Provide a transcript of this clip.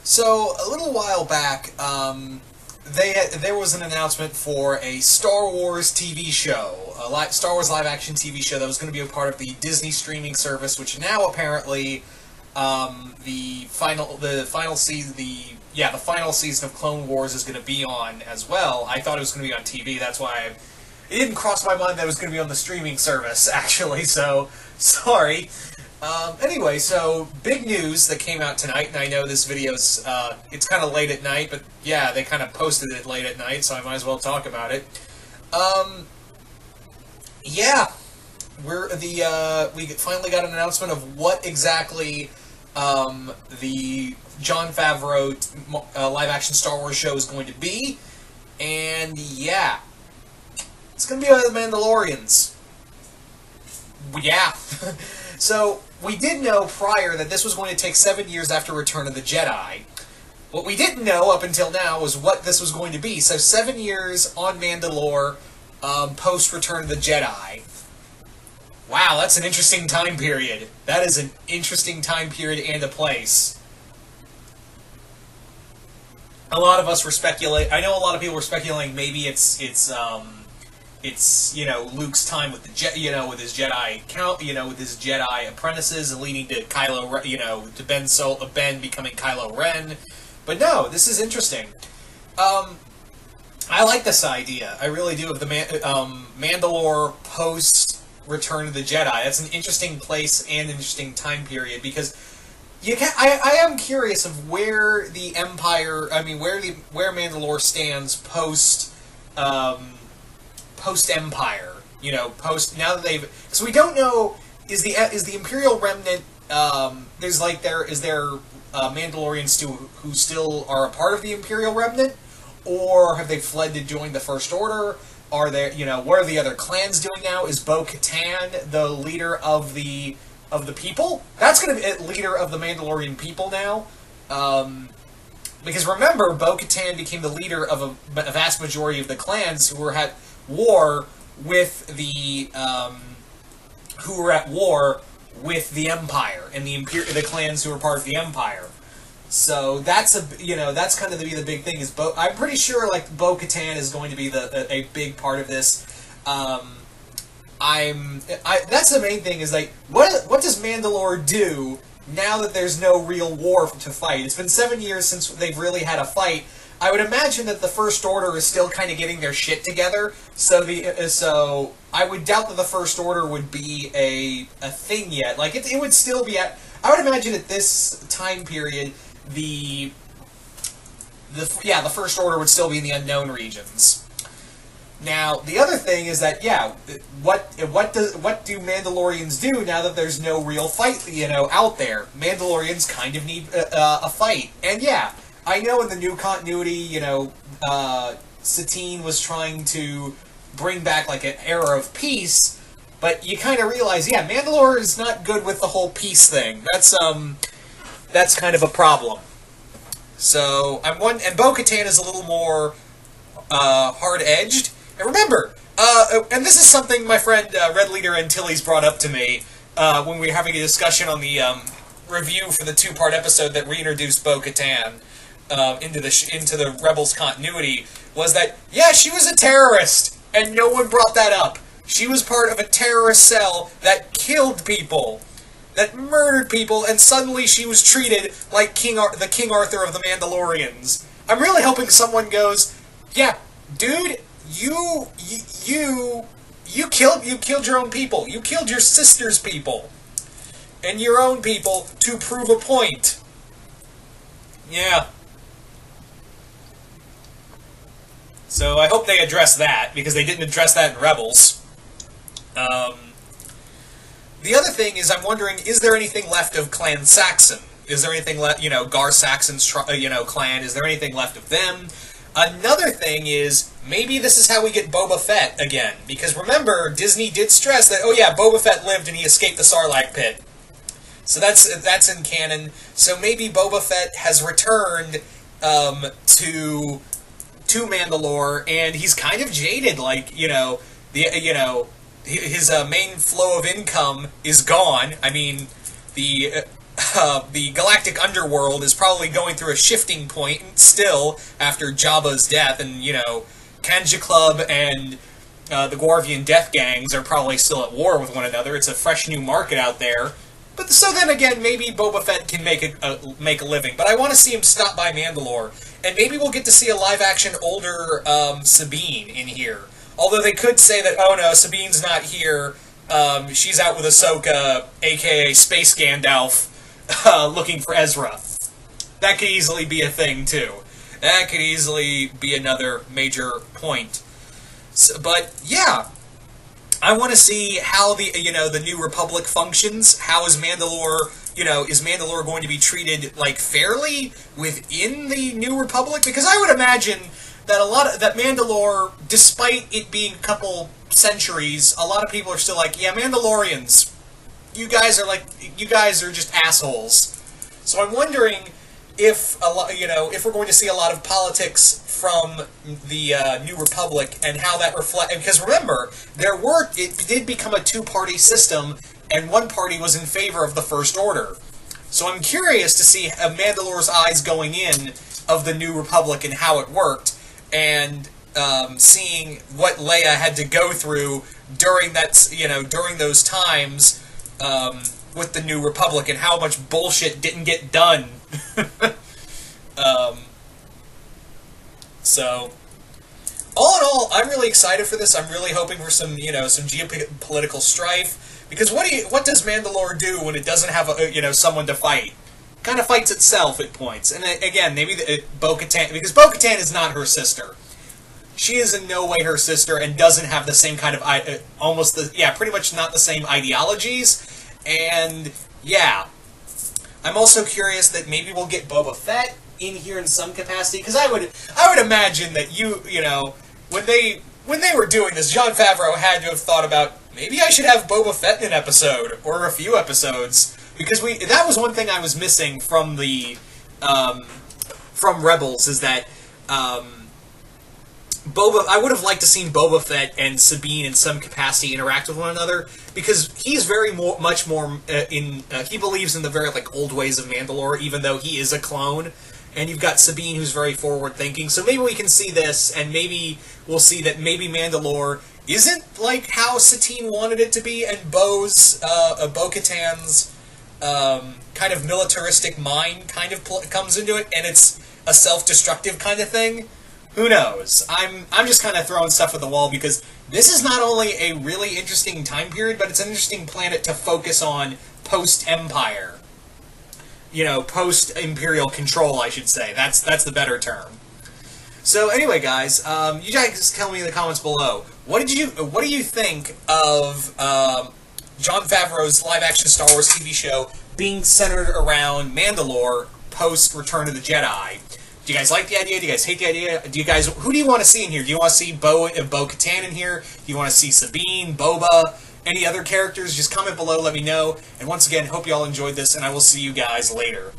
So a little while back, there was an announcement for a Star Wars TV show, Star Wars live-action TV show that was going to be a part of the Disney streaming service, which now apparently the final season of Clone Wars is going to be on as well. I thought it was going to be on TV. That's why it didn't cross my mind that it was going to be on the streaming service, actually. So sorry. Anyway, so big news that came out tonight, and I know this video's, it's kind of late at night, but yeah, they kind of posted it late at night, so I might as well talk about it. Yeah, we finally got an announcement of what exactly, the Jon Favreau, live-action Star Wars show is going to be, and yeah, it's gonna be about the Mandalorians. Yeah. So, we did know prior that this was going to take 7 years after Return of the Jedi. What we didn't know up until now was what this was going to be. So 7 years on Mandalore, post-Return of the Jedi. Wow, that's an interesting time period. That is an interesting time period and a place. A lot of us were speculating. I know a lot of people were speculating maybe it's Luke's time with the with his Jedi with his Jedi apprentices and leading to Kylo, to Ben becoming Kylo Ren. But no, this is interesting. I like this idea. I really do, of the Mandalore post Return of the Jedi. That's an interesting place and an interesting time period, because I am curious of where the Empire, where Mandalore stands post Empire, now that they've, because we don't know, is the Imperial Remnant, is there Mandalorians who still are a part of the Imperial Remnant, or have they fled to join the First Order? Are there, what are the other clans doing now? Is Bo-Katan the leader of the people? That's going to be leader of the Mandalorian people now. Because remember, Bo-Katan became the leader of a vast majority of the clans who were at war with the Empire and the clans who were part of the Empire. So that's that's kind of the big thing. I'm pretty sure Bo-Katan is going to be a big part of this. That's the main thing, is what does Mandalore do now that there's no real war to fight? It's been 7 years since they've really had a fight. I would imagine that the First Order is still kind of getting their shit together. So I would doubt that the First Order would be a thing yet. It would still be at. I would imagine at this time period, the First Order would still be in the unknown regions. Now, the other thing is that, what do Mandalorians do now that there's no real fight, out there? Mandalorians kind of need a fight. And I know in the new continuity, Satine was trying to bring back, an era of peace, but you kind of realize, Mandalore is not good with the whole peace thing. That's kind of a problem. So, and Bo-Katan is a little more hard-edged. And remember, and this is something my friend Red Leader Antilles brought up to me when we were having a discussion on the review for the two-part episode that reintroduced Bo-Katan into the Rebels continuity, was that, she was a terrorist, and no one brought that up. She was part of a terrorist cell that killed people, that murdered people, and suddenly she was treated like the King Arthur of the Mandalorians. I'm really hoping someone goes, dude, you killed your own people. You killed your sister's people and your own people to prove a point. Yeah. So I hope they address that, because they didn't address that in Rebels. The other thing is, I'm wondering, is there anything left of Clan Saxon? Is there anything left, Gar Saxon's, clan, is there anything left of them? Another thing is, maybe this is how we get Boba Fett again. Because remember, Disney did stress that, Boba Fett lived and he escaped the Sarlacc pit. So that's in canon. So maybe Boba Fett has returned to Mandalore, and he's kind of jaded. His main flow of income is gone. I mean, the galactic underworld is probably going through a shifting point still after Jabba's death, and, you know, Kanja Club and the Guarvian Death Gangs are probably still at war with one another. It's a fresh new market out there. But so then again, maybe Boba Fett can make a living. But I want to see him stop by Mandalore, and maybe we'll get to see a live-action older Sabine in here. Although they could say that, oh no, Sabine's not here. She's out with Ahsoka, a.k.a. Space Gandalf, looking for Ezra. That could easily be a thing, too. That could easily be another major point. So, but, yeah. I want to see how the New Republic functions. How is Mandalore, is Mandalore going to be treated, like, fairly within the New Republic? Because I would imagine that that Mandalore, despite it being a couple centuries, a lot of people are still like, yeah, Mandalorians, you guys are just assholes. So I'm wondering if if we're going to see a lot of politics from the New Republic and how that reflects. Because remember, it did become a two-party system, and one party was in favor of the First Order. So I'm curious to see Mandalore's eyes going in of the New Republic and how it worked, and seeing what Leia had to go through during during those times with the New Republic, and how much bullshit didn't get done. So, all in all, I'm really excited for this. I'm really hoping for some geopolitical strife, because what does Mandalore do when it doesn't have someone to fight? It kind of fights itself at points. And again, maybe Bo-Katan, because Bo-Katan is not her sister. She is in no way her sister, and doesn't have the same kind of pretty much not the same ideologies. And yeah, I'm also curious that maybe we'll get Boba Fett in here in some capacity, because I would imagine that when they were doing this, Jon Favreau had to have thought about, maybe I should have Boba Fett in an episode or a few episodes, because that was one thing I was missing from the from Rebels, is that I would have liked to seen Boba Fett and Sabine in some capacity interact with one another, because he's much more he believes in the very old ways of Mandalore, even though he is a clone. And you've got Sabine, who's very forward-thinking. So maybe we can see this, and maybe we'll see that maybe Mandalore isn't like how Satine wanted it to be, and Bo-Katan's kind of militaristic mind kind of comes into it, and it's a self-destructive kind of thing. Who knows? I'm just kind of throwing stuff at the wall, because this is not only a really interesting time period, but it's an interesting planet to focus on post-Empire. Post-Imperial control, I should say. That's the better term. So anyway, guys, you guys tell me in the comments below. What do you think of Jon Favreau's live-action Star Wars TV show being centered around Mandalore post Return of the Jedi? Do you guys like the idea? Do you guys hate the idea? Who do you want to see in here? Do you want to see Bo-Katan in here? Do you want to see Sabine, Boba? Any other characters? Just comment below, let me know. And once again, hope you all enjoyed this, and I will see you guys later.